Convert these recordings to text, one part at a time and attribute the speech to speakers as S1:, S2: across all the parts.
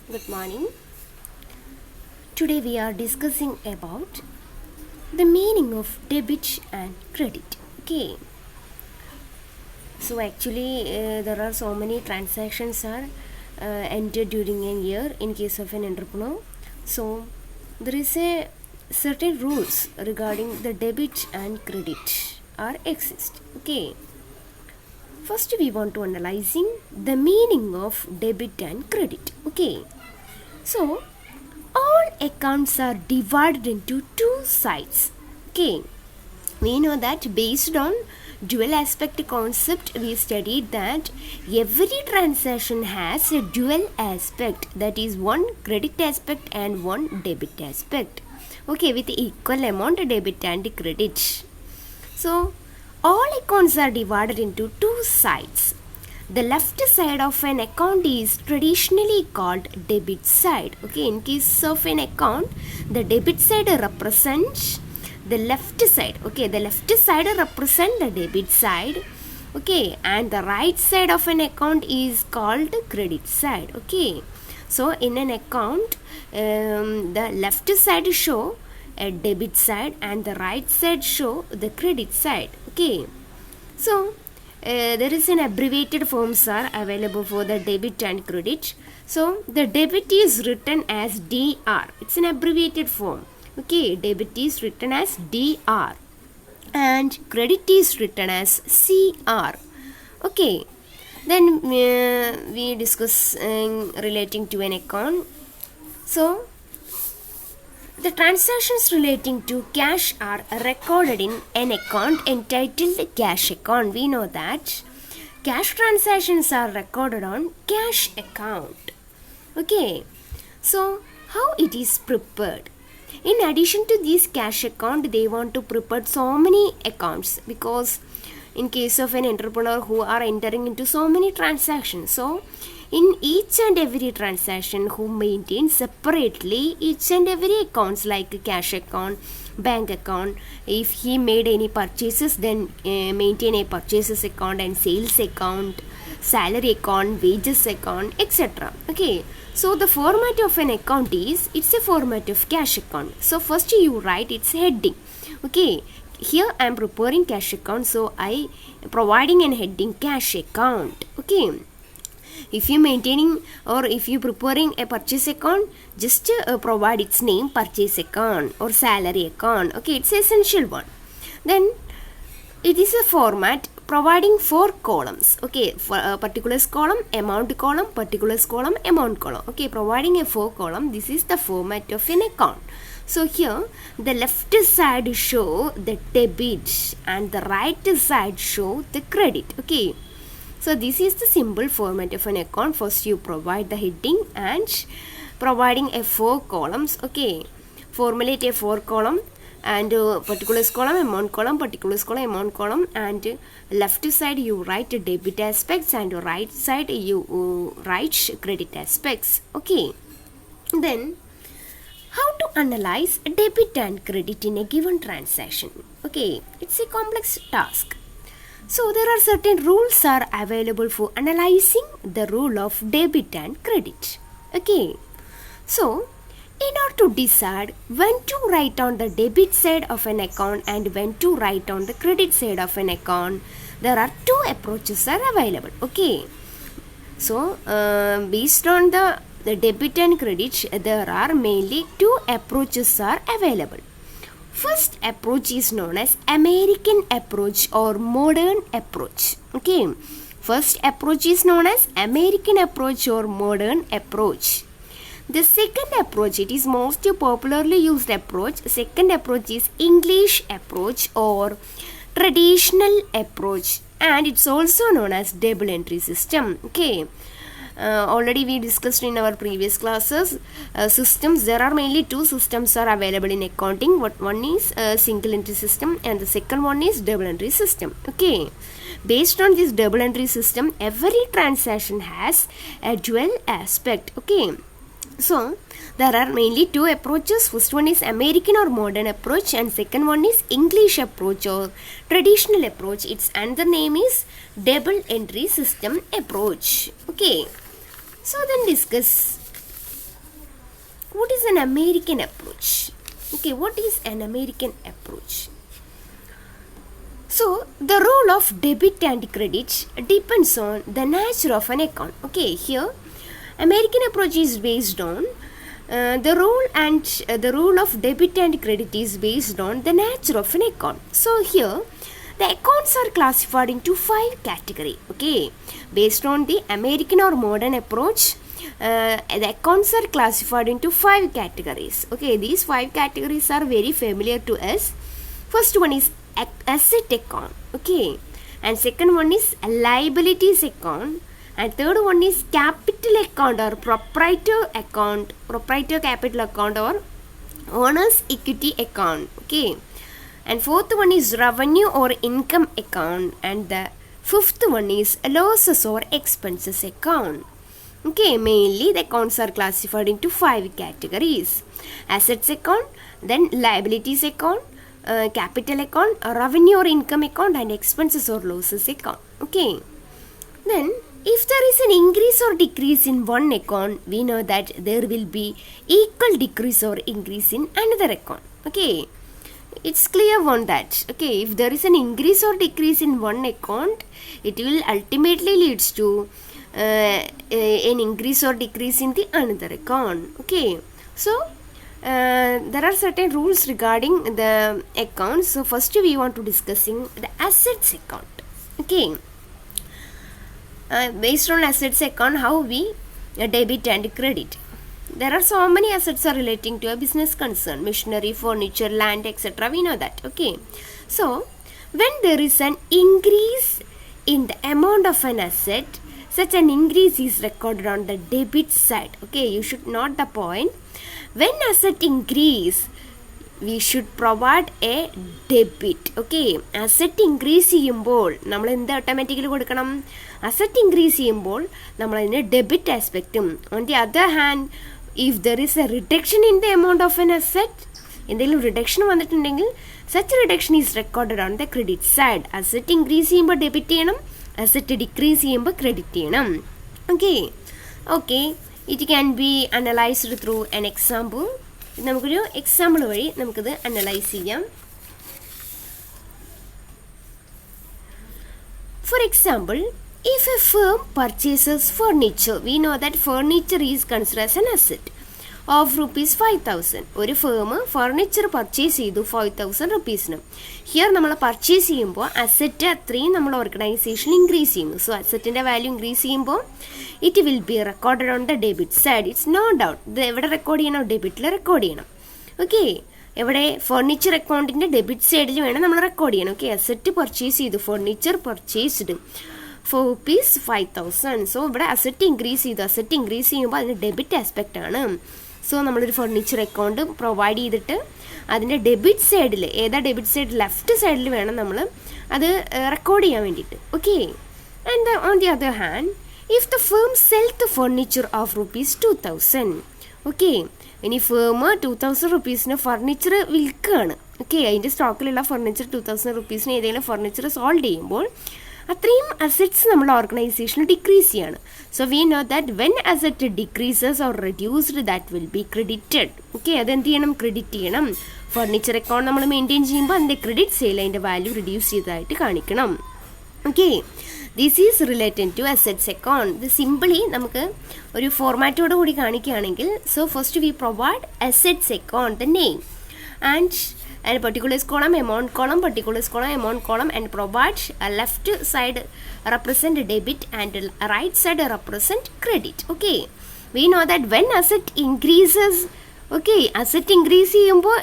S1: Good morning. Today we are discussing about the meaning of debit and credit. Okay. So actually, there are so many transactions are entered during a year in case of an entrepreneur. So there is a certain rules regarding the debit and credit are exist. Okay. First, we want to analyzing the meaning of debit and credit. Okay. So all accounts are divided into two sides. Okay, we know that based on dual aspect concept, we studied that every transaction has a dual aspect, that is one credit aspect and one debit aspect. Okay, with equal amount debit and credit. So all accounts are divided into two sides. The left side of an account is traditionally called debit side. Okay, in case of an account, the debit side represents the left side. Okay, the left side represents the debit side. Okay, and the right side of an account is called credit side. Okay, so in an account, the left side show a debit side and the right side show the credit side. Okay, so there is an abbreviated forms are available for the debit and credit. So the debit is written as DR. It's an abbreviated form. Okay, debit is written as DR and credit is written as CR. Okay, then we discuss relating to an account. So the transactions relating to cash are recorded in an account entitled cash account. We know that cash transactions are recorded on cash account. Okay, so how it is prepared? In addition to this cash account, they want to prepare so many accounts because in case of an entrepreneur who are entering into so many transactions, so in each and every transaction who maintain separately each and every accounts like cash account, bank account. If he made any purchases, then maintain a purchases account and sales account, salary account, wages account, etc. Okay, so the format of an account is, it's a format of cash account. So first you write its heading. Okay, here I am preparing cash account, so I providing an heading cash account. Okay, if you maintaining or if you preparing a purchase account, just provide its name purchase account or salary account. Okay, it's essential one. Then it is a format providing 4 columns. Okay, for particulars column, amount column, particulars column, amount column. Okay, providing a 4 column. This is the format of an account. So here the left side show the debit and the right side show the credit. Okay, so this is the simple format of an account. First you provide the heading and providing a 4 columns. Okay, formulate a 4 column and particulars column, amount column, particulars column, amount column, and left side you write debit aspects and right side you write credit aspects. Okay, then how to analyze debit and credit in a given transaction? Okay, it's a complex task. So there are certain rules are available for analyzing the rule of debit and credit. Okay, so in order to decide when to write on the debit side of an account and when to write on the credit side of an account, there are 2 approaches are available. Okay, so based on the debit and credit, there are mainly 2 approaches are available. First approach is known as American approach or modern approach. Okay, first approach is known as American approach or modern approach. The second approach, it is most popularly used approach. Second approach is English approach or traditional approach, and it's also known as double entry system. Okay, already we discussed in our previous classes systems. There are mainly 2 systems are available in accounting. One is single entry system and the second one is double entry system. Okay, based on this double entry system, every transaction has a dual aspect. Okay, so there are mainly 2 approaches. First one is American or modern approach and second one is English approach or traditional approach. Its another name is double entry system approach. Okay, so then discuss what is an American approach? Okay, what is an American approach? So the role of debit and credit depends on the nature of an account. Okay, here American approach is based on the role of debit and credit is based on the nature of an account. So here the accounts are classified into 5 categories. Okay, based on the American or modern approach, the accounts are classified into 5 categories. Okay, these 5 categories are very familiar to us. First one is asset account. Okay, and second one is liabilities account, and third one is capital account or proprietor capital account or owner's equity account. Okay, and fourth one is revenue or income account, and the fifth one is losses or expenses account. Okay, mainly the accounts are classified into 5 categories: assets account, then liabilities account, capital account, revenue or income account, and expenses or losses account. Okay, then if there is an increase or decrease in one account, we know that there will be equal decrease or increase in another account. Okay, it's clear on that. Okay, if there is an increase or decrease in one account, it will ultimately leads to an increase or decrease in the another account. Okay, so there are certain rules regarding the accounts. So first we want to discussing the assets account. Okay, based on assets account, how we debit and credit. There are so many assets are relating to a business concern: machinery, furniture, land, etc. We know that. Okay, so when there is an increase in the amount of an asset, such an increase is recorded on the debit side. Okay, you should note the point. When asset increase, we should provide a debit. Okay, asset increase ചെയ്യുമ്പോൾ നമ്മൾ എന്ത് automatically കൊടുക്കണം? Asset increase ചെയ്യുമ്പോൾ നമ്മൾ അതിന് debit ആസ്പെക്റ്റും, on the other hand if there is a reduction in the amount of an asset, എന്തെങ്കിലും reduction വന്നിട്ടുണ്ടെങ്കിൽ such reduction is recorded on the credit side. Asset increase ചെയ്യുമ്പോൾ ഡെബിറ്റ് ചെയ്യണം, asset decrease ചെയ്യുമ്പോൾ credit ചെയ്യണം. Okay, it can be analysed through an example. നമുക്കൊരു example വഴി നമുക്കിത് analyse ചെയ്യാം. For example, if a firm purchases furniture, we know that furniture is considered as an asset of rupees 5,000. ഒരു firm furniture purchase ചെയ്തു 5,000 റുപ്പീസിന്. Here നമ്മൾ purchase ചെയ്യുമ്പോൾ asset അത്രയും നമ്മൾ ഓർഗനൈസേഷൻ ഇൻക്രീസ് ചെയ്യുന്നു. സോ അസറ്റിൻ്റെ വാല്യൂ ഇൻക്രീസ് ചെയ്യുമ്പോൾ it will be recorded on the debit side. It's no doubt. ഇത് എവിടെ റെക്കോർഡ് ചെയ്യണം? ഡെബിറ്റിൽ റെക്കോർഡ് ചെയ്യണം. ഓക്കെ, എവിടെ? ഫർണിച്ചർ അക്കൗണ്ടിൻ്റെ ഡെബിറ്റ് സൈഡിൽ വേണം നമ്മൾ റെക്കോർഡ് ചെയ്യണം. ഓക്കെ, അസറ്റ് പർച്ചേസ് ചെയ്തു, furniture purchased for rupees 5,000. So ഇവിടെ അസറ്റ് ഇൻക്രീസ് ചെയ്തു. അസറ്റ് ഇൻക്രീസ് ചെയ്യുമ്പോൾ അതിൻ്റെ ഡെബിറ്റ് ആസ്പെക്റ്റ് ആണ്. സോ നമ്മളൊരു ഫർണിച്ചർ അക്കൗണ്ട് പ്രൊവൈഡ് ചെയ്തിട്ട് അതിൻ്റെ ഡെബിറ്റ് സൈഡിൽ, ഏതാ ഡെബിറ്റ് സൈഡ്? ലെഫ്റ്റ് സൈഡിൽ വേണം നമ്മൾ അത് റെക്കോർഡ് ചെയ്യാൻ വേണ്ടിയിട്ട്. Okay, and on the other hand, if the firm cell the furniture of rupees 2,000. Okay, ഇനി ഫേം 2,000 റുപ്പീസിന് ഫർണിച്ചർ വിൽക്കുകയാണ്. ഓക്കെ, അതിൻ്റെ സ്റ്റോക്കിലുള്ള ഫർണിച്ചർ 2,000 റുപ്പീസിന് ഏതെങ്കിലും ഫർണിച്ചർ സോൾവ് ചെയ്യുമ്പോൾ അത്രയും അസറ്റ്സ് നമ്മൾ ഓർഗനൈസേഷനിൽ ഡിക്രീസ് ചെയ്യാണ്. So we know that when asset decreases or reduced that will be credited. Okay, അതെന്ത് ചെയ്യണം? ക്രെഡിറ്റ് ചെയ്യണം. ഫർണിച്ചർ അക്കൗണ്ട് നമ്മൾ മെയിൻറ്റെയിൻ ചെയ്യുമ്പോൾ അതിൻ്റെ ക്രെഡിറ്റ് സെയിൽ അതിൻ്റെ വാല്യൂ റിഡ്യൂസ് ചെയ്തതായിട്ട് കാണിക്കണം. Okay, this is related to assets account. ഇത് സിമ്പിളി നമുക്ക് ഒരു ഫോർമാറ്റോട് കൂടി കാണിക്കുകയാണെങ്കിൽ, so first we provide assets account, the name and particulars column, amount column, particulars column, amount column, and provide a left side represent debit and right side represent credit. Okay, we know that when asset increases, okay, asset increase ചെയ്യുമ്പോൾ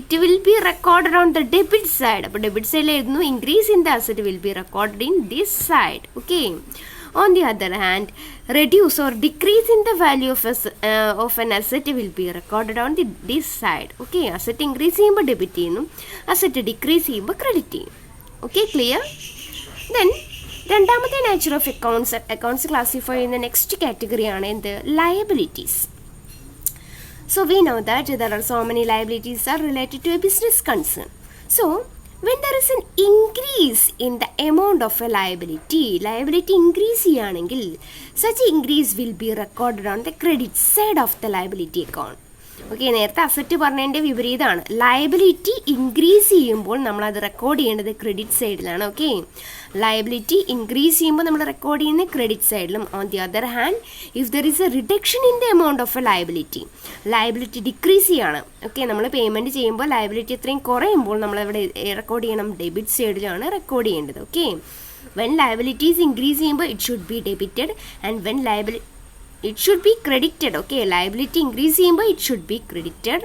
S1: it will be recorded on the debit side. അപ്പോൾ debit സൈഡിൽ എഴുതുന്നു, increase in the asset will be recorded in this side. Okay, on the other hand, reduce or decrease in the value of an asset will be recorded on this side. Okay, asset increase ചെയ്യുമ്പോൾ debit ചെയ്യുന്നു, asset decrease ചെയ്യുമ്പോൾ credit ചെയ്യും. Okay, clear? Then രണ്ടാമത്തെ nature of accounts classify ചെയ്യുന്ന next category ആണ് എന്ത്? Liabilities. So we know that there are so many liabilities are related to a business concern. So when there is an increase in the amount of a liability increase ചെയ്യുകയാണെങ്കിൽ such increase will be recorded on the credit side of the liability account. Okay, നേരത്തെ asset പറഞ്ഞതിൻ്റെ വിപരീതമാണ്. Liability increase ചെയ്യുമ്പോൾ നമ്മളത് record ചെയ്യേണ്ടത് credit സൈഡിലാണ്. Okay, liability increase ചെയ്യുമ്പോൾ നമ്മൾ റെക്കോർഡ് ചെയ്യുന്നത് ക്രെഡിറ്റ് സൈഡിലും. On the other hand, if there is a reduction in the amount of A liability decrease ചെയ്യാണ്. ഓക്കെ, നമ്മൾ പേയ്മെൻറ്റ് ചെയ്യുമ്പോൾ ലയബിലിറ്റി എത്രയും കുറയുമ്പോൾ നമ്മളവിടെ റെക്കോർഡ് ചെയ്യണം ഡെബിറ്റ് സൈഡിലാണ് റെക്കോർഡ് ചെയ്യേണ്ടത്. ഓക്കെ, വെൻ ലയബിലിറ്റീസ് ഇൻക്രീസ് ചെയ്യുമ്പോൾ it should be debited and when it should be credited. Okay, liability increase ചെയ്യുമ്പോൾ it should be credited.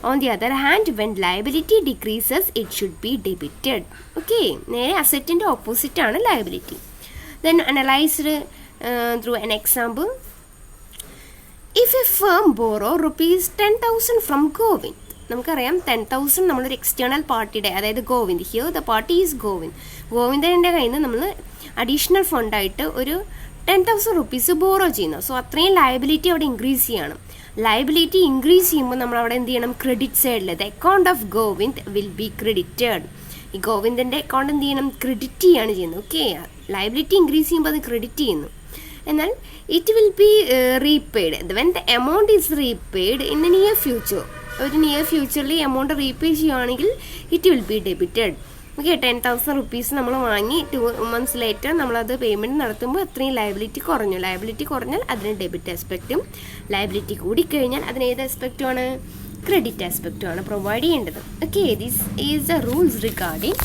S1: On the other hand, when liability decreases it should be debited. Okay, നേരെ അസറ്റിൻ്റെ opposite ആണ് liability. Then analyzed through an example. If a firm borrow ₹10,000 from Govind, നമുക്കറിയാം 10,000 നമ്മളൊരു external പാർട്ടിയുടെ, അതായത് Govind, here the party is ഗോവിന്ദൻ്റെ കയ്യിൽ നിന്ന് നമ്മൾ അഡീഷണൽ ഫണ്ടായിട്ട് ഒരു 10,000 rupees ബോറോ ചെയ്യുന്നു. സോ അത്രയും ലയബിലിറ്റി അവിടെ ഇൻക്രീസ് ചെയ്യണം. ലയബിലിറ്റി ഇൻക്രീസ് ചെയ്യുമ്പോൾ നമ്മൾ അവിടെ എന്ത് ചെയ്യണം? ക്രെഡിറ്റ് സൈഡിൽ the account of Govind will be credited. ഈ ഗോവിന്ദൻ്റെ അക്കൗണ്ട് എന്ത് ചെയ്യണം? ക്രെഡിറ്റ് ചെയ്യാണ് ചെയ്യുന്നത്. ഓക്കെ, ലയബിലിറ്റി ഇൻക്രീസ് ചെയ്യുമ്പോൾ അത് ക്രെഡിറ്റ് ചെയ്യുന്നു. എന്നാൽ it will B repaid when the amount is repaid in A near future. ഒരു നിയർ ഫ്യൂച്ചറിൽ എമൗണ്ട് റീപേ ചെയ്യുകയാണെങ്കിൽ it will be debited. Okay, 10,000 rupees നമ്മൾ വാങ്ങി 2 months ലേറ്റർ നമ്മളത് പേയ്മെൻറ്റ് നടത്തുമ്പോൾ അത്രയും ലയബിലിറ്റി കുറഞ്ഞു. ലയബിലിറ്റി കുറഞ്ഞാൽ അതിന് ഡെബിറ്റ് ആസ്പെക്റ്റും, ലയബിലിറ്റി കൂടിക്കഴിഞ്ഞാൽ അതിന് ഏത് ആസ്പെക്റ്റുമാണ്? ക്രെഡിറ്റ് ആസ്പെക്റ്റുമാണ് പ്രൊവൈഡ് ചെയ്യേണ്ടത്. Okay, this is the rules regarding